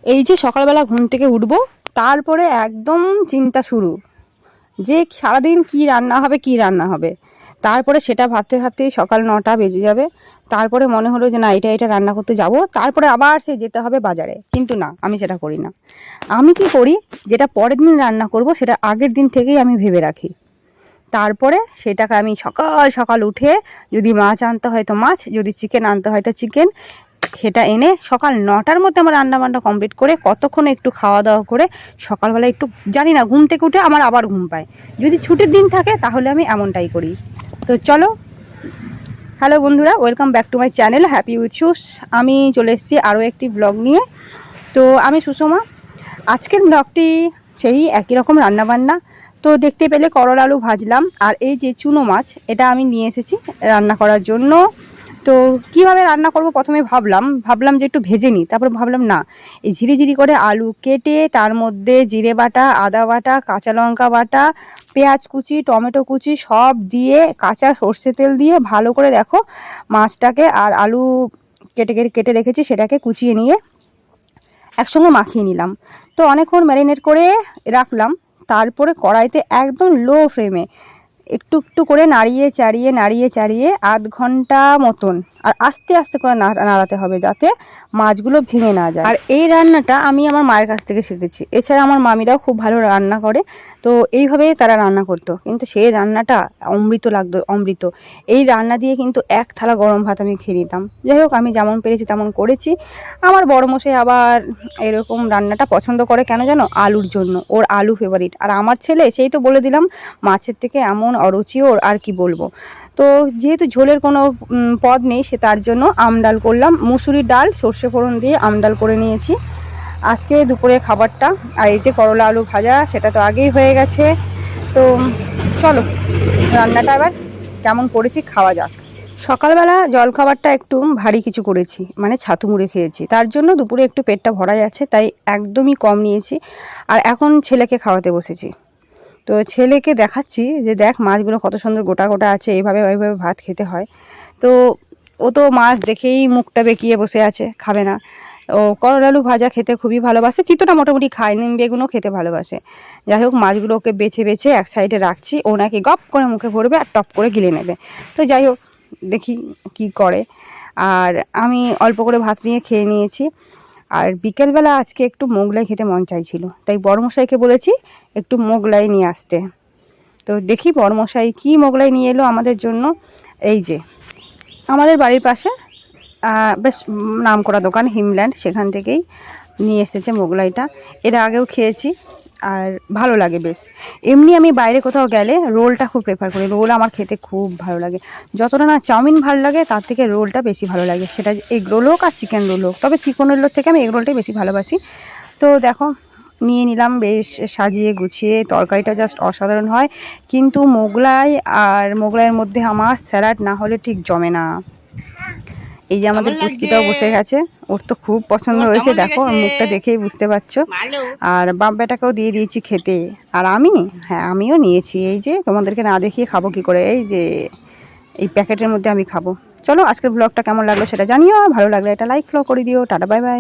এই যে সকালবেলা ঘুম থেকে উঠবো, তারপরে একদম চিন্তা শুরু যে সারাদিন কি রান্না হবে কি রান্না হবে। তারপরে সেটা ভাবতে ভাবতেই সকাল 9টা বেজে যাবে। তারপরে মনে হলো যে না এটা রান্না করতে যাব, তারপরে আবার সে যেতে হবে বাজারে। কিন্তু না, আমি সেটা করি না। আমি কি করি, যেটা পরের দিন রান্না করব সেটা আগের দিন থেকেই আমি ভেবে রাখি। তারপরে সেটাকে আমি সকাল সকাল উঠে, যদি মাছ আনতে হয় তো মাছ, যদি চিকেন আনতে হয় তো চিকেন, সেটা এনে সকাল 9টার মধ্যে আমার রান্নাবান্না কমপ্লিট করে কতক্ষণ একটু খাওয়া দাওয়া করে সকালবেলা একটু, জানি না, ঘুম থেকে উঠে আমার আবার ঘুম পায়। যদি ছুটির দিন থাকে তাহলে আমি এমনটাই করি। তো চলো, হ্যালো বন্ধুরা, welcome back to my channel happy with শুস। আমি চলে এসেছি আরও একটি ব্লগ নিয়ে। তো আমি সুষমা। আজকের ব্লগটি সেই একই রকম রান্নাবান্না। তো দেখতে পেলে করলা আলু ভাজলাম, আর এই যে চুনো মাছ, এটা আমি নিয়ে এসেছি রান্না করার জন্য। তো কিভাবে রান্না করব, প্রথমে ভাবলাম যে একটু ভেজে নিই, তারপর ভাবলাম না, এই ঝিরিঝিরি করে আলু কেটে তার মধ্যে জিরে বাটা, আদা বাটা, কাঁচা লঙ্কা বাটা, পেঁয়াজ কুচি, টমেটো কুচি সব দিয়ে, কাঁচা সর্ষে তেল দিয়ে ভালো করে দেখো মাছটাকে আর আলু কেটে কেটে কেটে রেখেছি সেটাকে কুচিয়ে নিয়ে একসঙ্গে মাখিয়ে নিলাম। তো অনেকক্ষণ ম্যারিনেট করে রাখলাম। তারপরে কড়াইতে একদম লো ফ্লেমে একটু একটু করে নাড়িয়ে চাড়িয়ে আধ ঘন্টা মতন, আর আস্তে আস্তে করে নাড়াতে হবে যাতে মাছগুলো ভেঙে না যায়। আর এই রান্নাটা আমি আমার মায়ের কাছ থেকে শিখেছি। এছাড়া আমার মামিরাও খুব ভালো রান্না করে, তো এইভাবেই তারা রান্না করতো, কিন্তু সেই রান্নাটা অমৃত লাগতো, অমৃত। এই রান্না দিয়ে কিন্তু এক থালা গরম ভাত আমি খেয়ে নিতাম। যাই হোক, আমি যেমন পেরেছি তেমন করেছি। আমার বড়মশাই আবার এরকম রান্নাটা পছন্দ করে, কেন জানো? আলুর জন্য। ওর আলু ফেভারিট। আর আমার ছেলে, সেই তো বলে দিলাম, মাছের থেকে এমন অরুচি ওর, আর কি বলবো। তো যেহেতু ঝোলের কোনো পদ নেই, সে তার জন্য আমডাল করলাম। মুসুরির ডাল সর্ষে ফোড়ন দিয়ে আমডাল করে নিয়েছি আজকে দুপুরের খাবারটা। আর এই যে করলা আলু ভাজা, সেটা তো আগেই হয়ে গেছে। তো চলো, রান্নাটা এবার কেমন করেছি খাওয়া যাক। সকালবেলা জলখাবারটা একটু ভারী কিছু করেছি, মানে ছাতু মুড়ে খেয়েছি। তার জন্য দুপুরে একটু পেটটা ভরা যাচ্ছে, তাই একদমই কম নিয়েছি। আর এখন ছেলেকে খাওয়াতে বসেছি। তো ছেলেকে দেখাচ্ছি যে দেখ মাছগুলো কত সুন্দর গোটা গোটা আছে, এইভাবে ভাত খেতে হয়। তো ও তো মাছ দেখেই মুখটা বেঁকিয়ে বসে আছে, খাবে না। ও করলা আলু ভাজা খেতে খুবই ভালোবাসে, তিতোটা মোটামুটি খায়, নিম বেগুনও খেতে ভালোবাসে। যাই হোক, মাছগুলো ওকে বেছে বেছে এক সাইডে রাখছি, ও নাকি গপ করে মুখে ভরবে আর টপ করে গিলে নেবে। তো যাই হোক, দেখি কি করে। আর আমি অল্প করে ভাত নিয়ে খেয়ে নিয়েছি। আর বিকেলবেলা আজকে একটু মোগলাই খেতে মন চাইছিল, তাই বড়মশাইকে বলেছি একটু মোগলাই নিয়ে আসতে। তো দেখি বড়মশাই কি মোগলাই নিয়ে এলো আমাদের জন্য। এই যে আমাদের বাড়ির পাশে বেশ নামকরা দোকান হিমল্যান্ড, সেখান থেকেই নিয়ে এসেছে মোগলাইটা। এর আগেও খেয়েছি, আর ভালো লাগে বেশ। এমনি আমি বাইরে কোথাও গেলে রোলটা খুব প্রেফার করি। রোল আমার খেতে খুব ভালো লাগে। যতটা না চাউমিন ভালো লাগে, তার থেকে রোলটা বেশি ভালো লাগে। সেটা এগ রোল হোক আর চিকেন রোল হোক, তবে চিকেন রোলের থেকে আমি এগ রোলটাই বেশি ভালোবাসি। তো দেখো, নিয়ে নিলাম বেশ সাজিয়ে গুছিয়ে। তরকারিটা জাস্ট অসাধারণ হয়, কিন্তু মোগলাই আর মোগলাইয়ের মধ্যে আমার স্যালাড না হলে ঠিক জমে না। এই যে আমাদের পুচকিটাও বসে গেছে, ওর তো খুব পছন্দ হয়েছে, দেখো ওর মুখটা দেখেই বুঝতে পারছো। আর বাপ বেটাকেও দিয়ে দিয়েছি খেতে। আর আমিও নিয়েছি। এই যে তোমাদেরকে না দেখিয়ে খাবো কি করে, এই যে এই প্যাকেটের মধ্যে আমি খাবো। চলো, আজকের ব্লগটা কেমন লাগলো সেটা জানিও। ভালো লাগলে এটা লাইক ফলো করে দিও। Tata, bye bye.